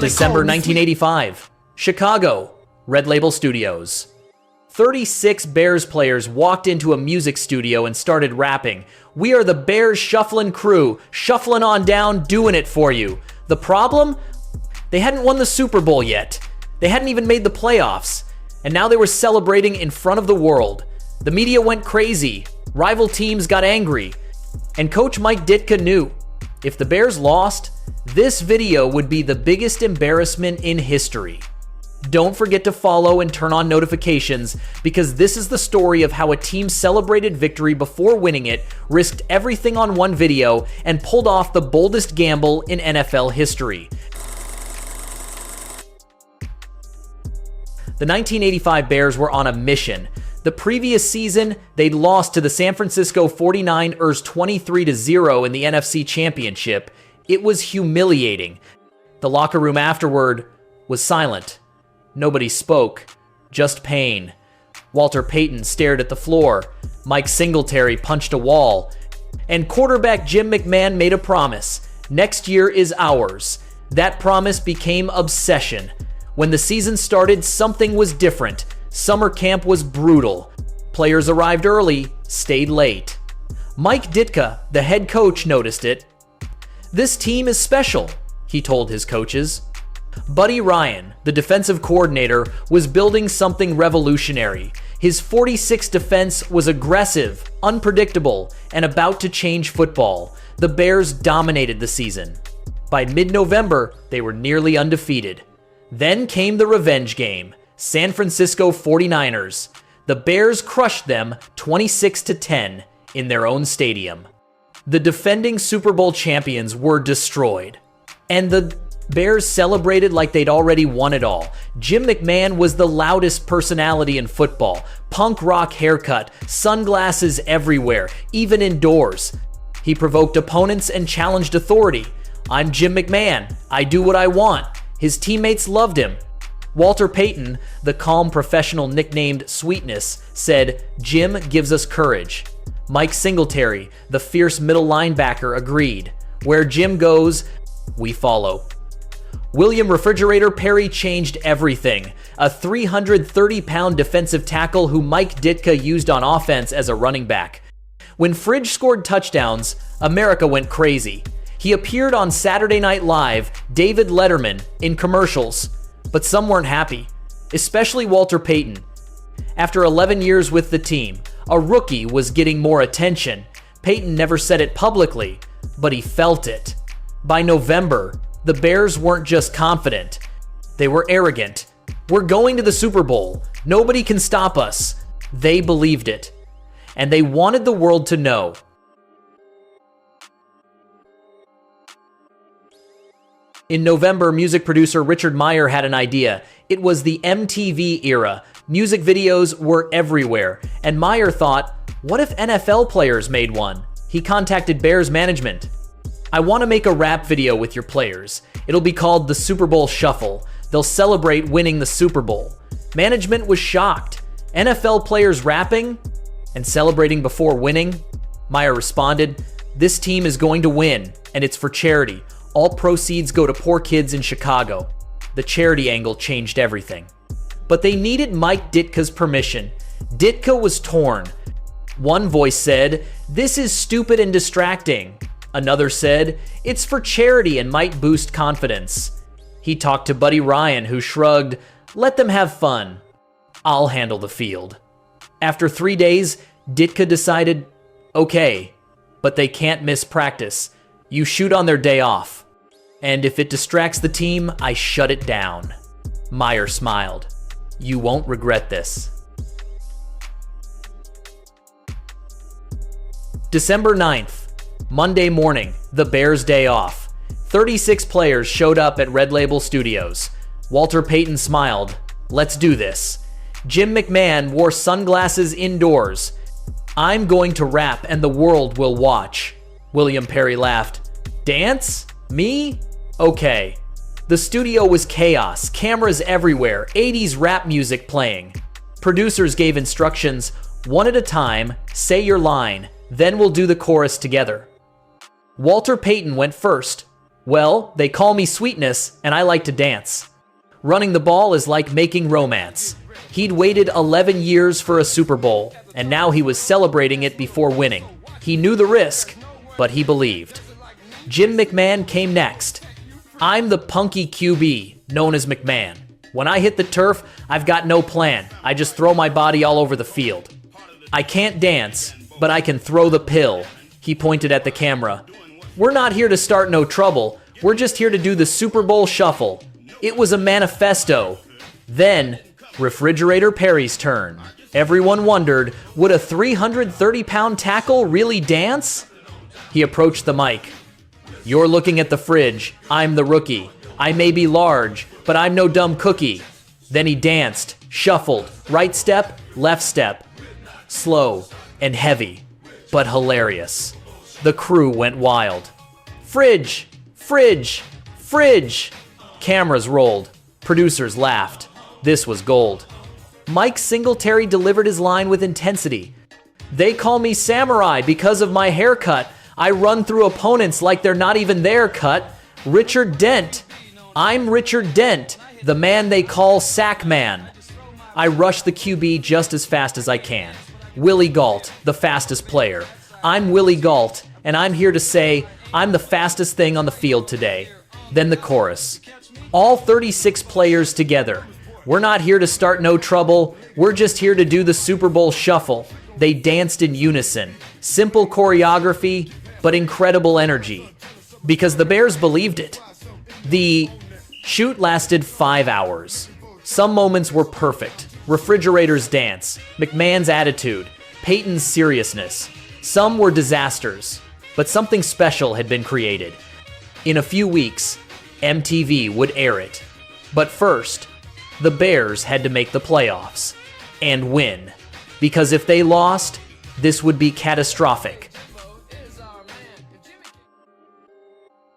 December 1985, Chicago, Red Label Studios. 36 Bears players walked into a music studio and started rapping. "We are the Bears Shufflin' Crew, shuffling on down, doing it for you." The problem? They hadn't won the Super Bowl yet. They hadn't even made the playoffs. And now they were celebrating in front of the world. The media went crazy. Rival teams got angry. And Coach Mike Ditka knew, if the Bears lost, this video would be the biggest embarrassment in history. Don't forget to follow and turn on notifications, because this is the story of how a team celebrated victory before winning it, risked everything on one video, and pulled off the boldest gamble in NFL history. The 1985 Bears were on a mission. The previous season, they'd lost to the San Francisco 49ers 23-0 in the NFC Championship. It was humiliating. The locker room afterward was silent. Nobody spoke, just pain. Walter Payton stared at the floor. Mike Singletary punched a wall. And quarterback Jim McMahon made a promise. Next year is ours. That promise became obsession. When the season started, something was different. Summer camp was brutal. Players arrived early, stayed late. Mike Ditka, the head coach, noticed it. "This team is special," he told his coaches. Buddy Ryan, the defensive coordinator, was building something revolutionary. His 46 defense was aggressive, unpredictable, and about to change football. The Bears dominated the season. By mid-November, they were nearly undefeated. Then came the revenge game, San Francisco 49ers. The Bears crushed them 26-10 in their own stadium. The defending Super Bowl champions were destroyed. And the Bears celebrated like they'd already won it all. Jim McMahon was the loudest personality in football. Punk rock haircut, sunglasses everywhere, even indoors. He provoked opponents and challenged authority. "I'm Jim McMahon. I do what I want." His teammates loved him. Walter Payton, the calm professional nicknamed Sweetness, said, "Jim gives us courage." Mike Singletary, the fierce middle linebacker, agreed. "Where Jim goes, we follow." William Refrigerator Perry changed everything. A 330-pound defensive tackle who Mike Ditka used on offense as a running back. When Fridge scored touchdowns, America went crazy. He appeared on Saturday Night Live, David Letterman, in commercials. But some weren't happy, especially Walter Payton. After 11 years with the team, a rookie was getting more attention. Payton never said it publicly, but he felt it. By November, the Bears weren't just confident. They were arrogant. "We're going to the Super Bowl. Nobody can stop us." They believed it. And they wanted the world to know. In November, music producer Richard Meyer had an idea. It was the MTV era. Music videos were everywhere. And Meyer thought, what if NFL players made one? He contacted Bears management. "I want to make a rap video with your players. It'll be called the Super Bowl Shuffle. They'll celebrate winning the Super Bowl." Management was shocked. NFL players rapping and celebrating before winning? Meyer responded, "This team is going to win, and it's for charity. All proceeds go to poor kids in Chicago." The charity angle changed everything. But they needed Mike Ditka's permission. Ditka was torn. One voice said, "This is stupid and distracting." Another said, "It's for charity and might boost confidence." He talked to Buddy Ryan, who shrugged, "Let them have fun. I'll handle the field." After 3 days, Ditka decided, "Okay, but they can't miss practice. You shoot on their day off. And if it distracts the team, I shut it down." Meyer smiled. "You won't regret this." December 9th, Monday morning, the Bears' day off. 36 players showed up at Red Label Studios. Walter Payton smiled. "Let's do this." Jim McMahon wore sunglasses indoors. "I'm going to rap and the world will watch." William Perry laughed. "Dance? Me? Okay." The studio was chaos, cameras everywhere, 80s rap music playing. Producers gave instructions, one at a time, say your line, then we'll do the chorus together. Walter Payton went first. Well, they call me Sweetness, and I like to dance. Running the ball is like making romance. He'd waited 11 years for a Super Bowl, and now he was celebrating it before winning. He knew the risk, but he believed. Jim McMahon came next. I'm the punky QB, known as McMahon. When I hit the turf, I've got no plan. I just throw my body all over the field. I can't dance, but I can throw the pill. He pointed at the camera. We're not here to start no trouble. We're just here to do the Super Bowl shuffle. It was a manifesto. Then, Refrigerator Perry's turn. Everyone wondered, would a 330-pound tackle really dance? He approached the mic. You're looking at the fridge. I'm the rookie. I may be large, but I'm no dumb cookie. Then he danced, shuffled, right step, left step. Slow and heavy, but hilarious. The crew went wild. Fridge, fridge, fridge. Cameras rolled. Producers laughed. This was gold. Mike Singletary delivered his line with intensity. They call me Samurai because of my haircut. I run through opponents like they're not even there, cut. Richard Dent. I'm Richard Dent, the man they call Sack Man. I rush the QB just as fast as I can. Willie Gault, the fastest player. I'm Willie Gault, and I'm here to say I'm the fastest thing on the field today. Then the chorus. All 36 players together. We're not here to start no trouble. We're just here to do the Super Bowl shuffle. They danced in unison. Simple choreography, but incredible energy. Because the Bears believed it. The shoot lasted 5 hours. Some moments were perfect. Refrigerator's dance, McMahon's attitude, Payton's seriousness. Some were disasters, but something special had been created. In a few weeks, MTV would air it. But first, the Bears had to make the playoffs and win. Because if they lost, this would be catastrophic.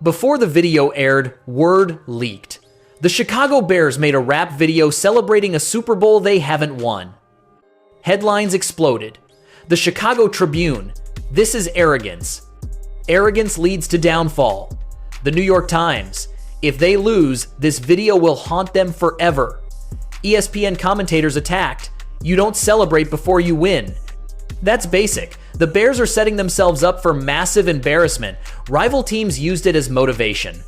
Before the video aired, word leaked. The Chicago Bears made a rap video celebrating a Super Bowl they haven't won. Headlines exploded. The Chicago Tribune, this is arrogance. Arrogance leads to downfall. The New York Times, if they lose, this video will haunt them forever. ESPN commentators attacked. You don't celebrate before you win. That's basic. The Bears are setting themselves up for massive embarrassment. Rival teams used it as motivation.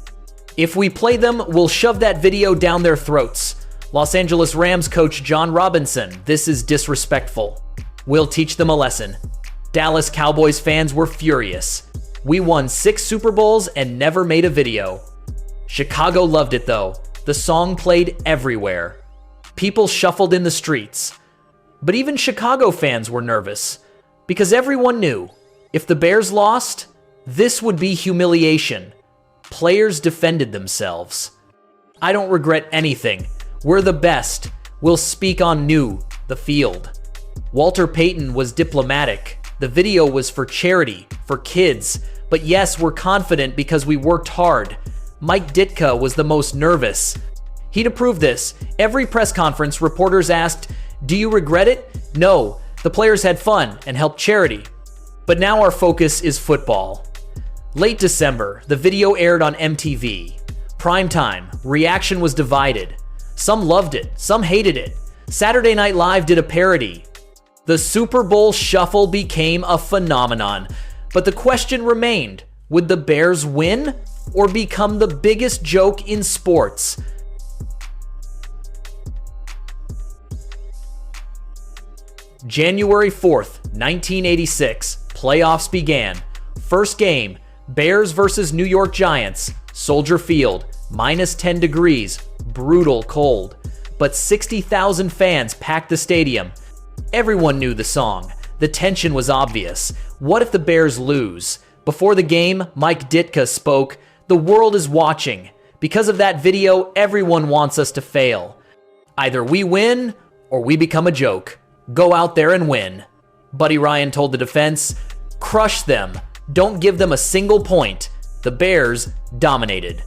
If we play them, we'll shove that video down their throats. Los Angeles Rams coach John Robinson, this is disrespectful. We'll teach them a lesson. Dallas Cowboys fans were furious. We won 6 Super Bowls and never made a video. Chicago loved it though. The song played everywhere. People shuffled in the streets. But even Chicago fans were nervous. Because everyone knew, if the Bears lost, this would be humiliation. Players defended themselves. I don't regret anything. We're the best. We'll speak on the field. Walter Payton was diplomatic. The video was for charity, for kids. But yes, we're confident because we worked hard. Mike Ditka was the most nervous. He'd approve this. Every press conference, reporters asked, do you regret it? No, the players had fun and helped charity. But now our focus is football. Late December, the video aired on MTV. Primetime, reaction was divided. Some loved it, some hated it. Saturday Night Live did a parody. The Super Bowl shuffle became a phenomenon. But the question remained, would the Bears win or become the biggest joke in sports? January 4th, 1986, playoffs began. First game, Bears versus New York Giants, Soldier Field, minus 10 degrees, brutal cold. But 60,000 fans packed the stadium. Everyone knew the song. The tension was obvious. What if the Bears lose? Before the game, Mike Ditka spoke, "The world is watching. Because of that video, everyone wants us to fail. Either we win or we become a joke. Go out there and win." Buddy Ryan told the defense, "Crush them. Don't give them a single point." The Bears dominated.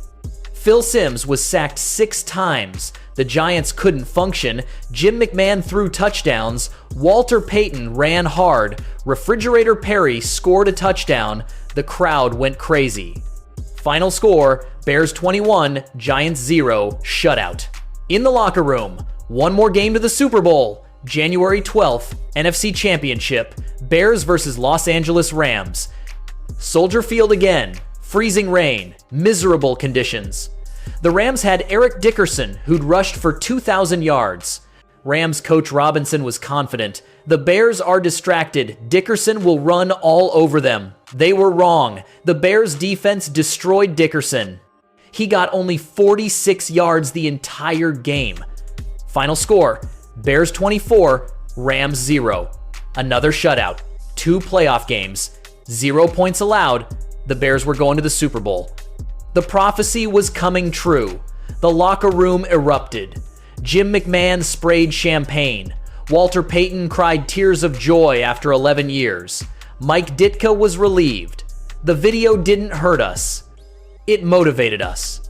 Phil Simms was sacked 6 times. The Giants couldn't function. Jim McMahon threw touchdowns. Walter Payton ran hard. Refrigerator Perry scored a touchdown. The crowd went crazy. Final score, Bears 21, Giants 0, shutout. In the locker room, one more game to the Super Bowl. January 12th, NFC Championship, Bears versus Los Angeles Rams. Soldier Field again, freezing rain, miserable conditions. The Rams had Eric Dickerson, who'd rushed for 2,000 yards. Rams coach Robinson was confident. The Bears are distracted. Dickerson will run all over them. They were wrong. The Bears defense destroyed Dickerson. He got only 46 yards the entire game. Final score, Bears 24, Rams 0. Another shutout. 2 playoff games. 0 points allowed. The Bears were going to the Super Bowl. The prophecy was coming true. The locker room erupted. Jim McMahon sprayed champagne. Walter Payton cried tears of joy after 11 years. Mike Ditka was relieved. The video didn't hurt us. It motivated us.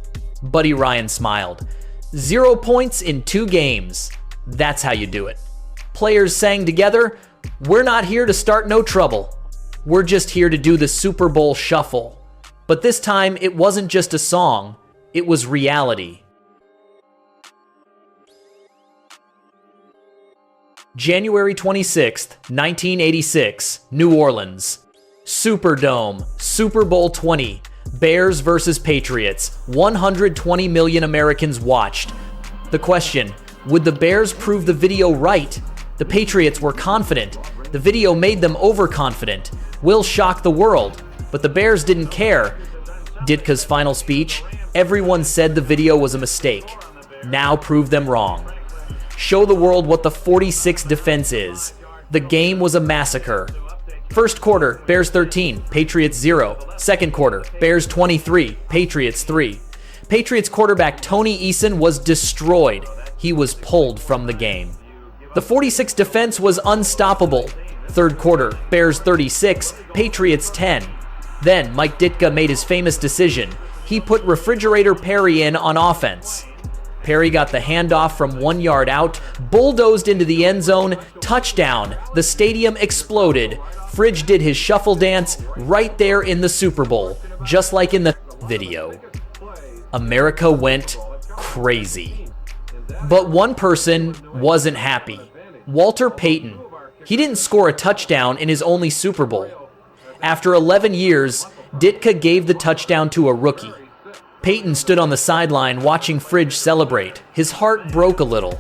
Buddy Ryan smiled. 0 points in 2 games. That's how you do it. Players sang together, "We're not here to start no trouble. We're just here to do the Super Bowl shuffle." But this time, it wasn't just a song. It was reality. January 26th, 1986, New Orleans. Superdome, Super Bowl 20. Bears versus Patriots. 120 million Americans watched. The question, would the Bears prove the video right? The Patriots were confident. The video made them overconfident. Will shock the world. But the Bears didn't care. Ditka's final speech, everyone said the video was a mistake. Now prove them wrong. Show the world what the 46 defense is. The game was a massacre. First quarter, Bears 13, Patriots 0. Second quarter, Bears 23, Patriots 3. Patriots quarterback Tony Eason was destroyed. He was pulled from the game. The 46 defense was unstoppable. Third quarter, Bears 36, Patriots 10. Then Mike Ditka made his famous decision. He put Refrigerator Perry in on offense. Perry got the handoff from 1 yard out, bulldozed into the end zone, touchdown. The stadium exploded. Fridge did his shuffle dance right there in the Super Bowl, just like in the video. America went crazy. But one person wasn't happy. Walter Payton. He didn't score a touchdown in his only Super Bowl. After 11 years, Ditka gave the touchdown to a rookie. Payton stood on the sideline watching Fridge celebrate. His heart broke a little.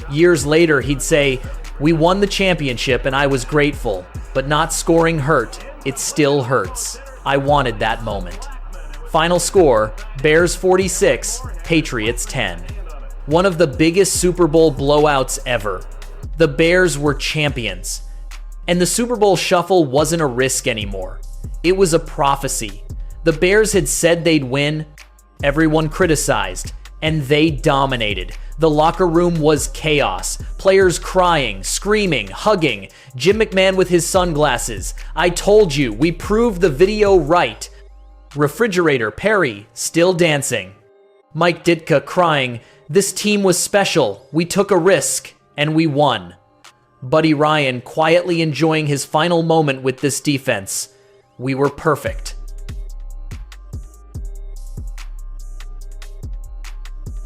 Years later, he'd say, "We won the championship and I was grateful, but not scoring hurt. It still hurts. I wanted that moment." Final score, Bears 46, Patriots 10. One of the biggest Super Bowl blowouts ever. The Bears were champions. And the Super Bowl shuffle wasn't a risk anymore. It was a prophecy. The Bears had said they'd win. Everyone criticized, and they dominated. The locker room was chaos. Players crying, screaming, hugging. Jim McMahon with his sunglasses. "I told you, we proved the video right." Refrigerator Perry still dancing. Mike Ditka crying, "This team was special. We took a risk, and we won." Buddy Ryan quietly enjoying his final moment with this defense. "We were perfect."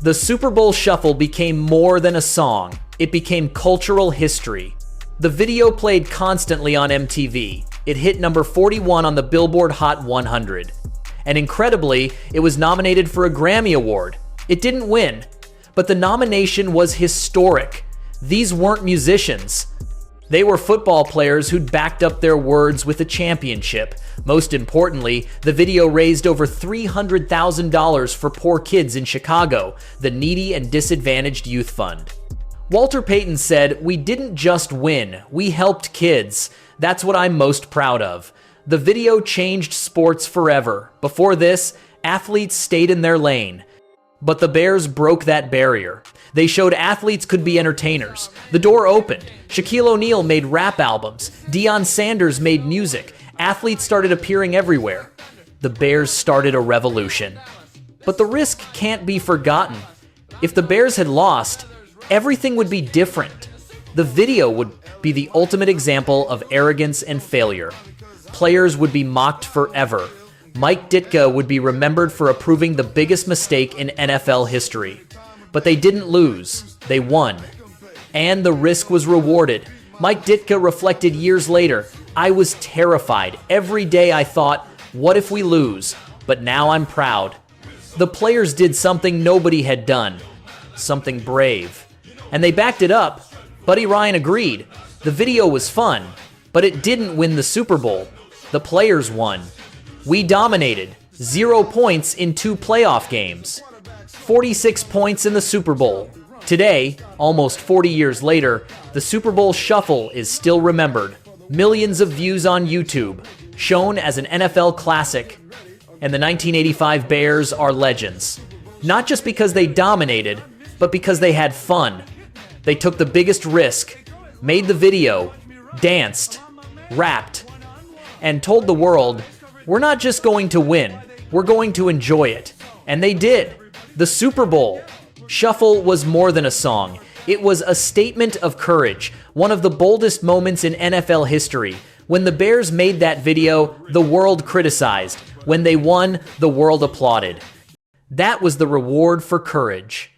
The Super Bowl Shuffle became more than a song. It became cultural history. The video played constantly on MTV. It hit number 41 on the Billboard Hot 100. And incredibly, it was nominated for a Grammy Award. It didn't win, but the nomination was historic. These weren't musicians. They were football players who'd backed up their words with a championship. Most importantly, the video raised over $300,000 for poor kids in Chicago, the Needy and Disadvantaged Youth Fund. Walter Payton said, "We didn't just win, we helped kids. That's what I'm most proud of." The video changed sports forever. Before this, athletes stayed in their lane. But the Bears broke that barrier. They showed athletes could be entertainers. The door opened. Shaquille O'Neal made rap albums. Deion Sanders made music. Athletes started appearing everywhere. The Bears started a revolution. But the risk can't be forgotten. If the Bears had lost, everything would be different. The video would be the ultimate example of arrogance and failure. Players would be mocked forever. Mike Ditka would be remembered for approving the biggest mistake in NFL history. But they didn't lose, they won. And the risk was rewarded. Mike Ditka reflected years later, "I was terrified. Every day I thought, what if we lose? But now I'm proud." The players did something nobody had done, something brave. And they backed it up. Buddy Ryan agreed. The video was fun, but it didn't win the Super Bowl. The players won. We dominated. 0 points in 2 playoff games. 46 points in the Super Bowl. Today, almost 40 years later, the Super Bowl Shuffle is still remembered. Millions of views on YouTube, shown as an NFL classic. And the 1985 Bears are legends. Not just because they dominated, but because they had fun. They took the biggest risk, made the video, danced, rapped, and told the world, we're not just going to win, we're going to enjoy it. And they did. The Super Bowl Shuffle was more than a song. It was a statement of courage, one of the boldest moments in NFL history. When the Bears made that video, the world criticized. When they won, the world applauded. That was the reward for courage.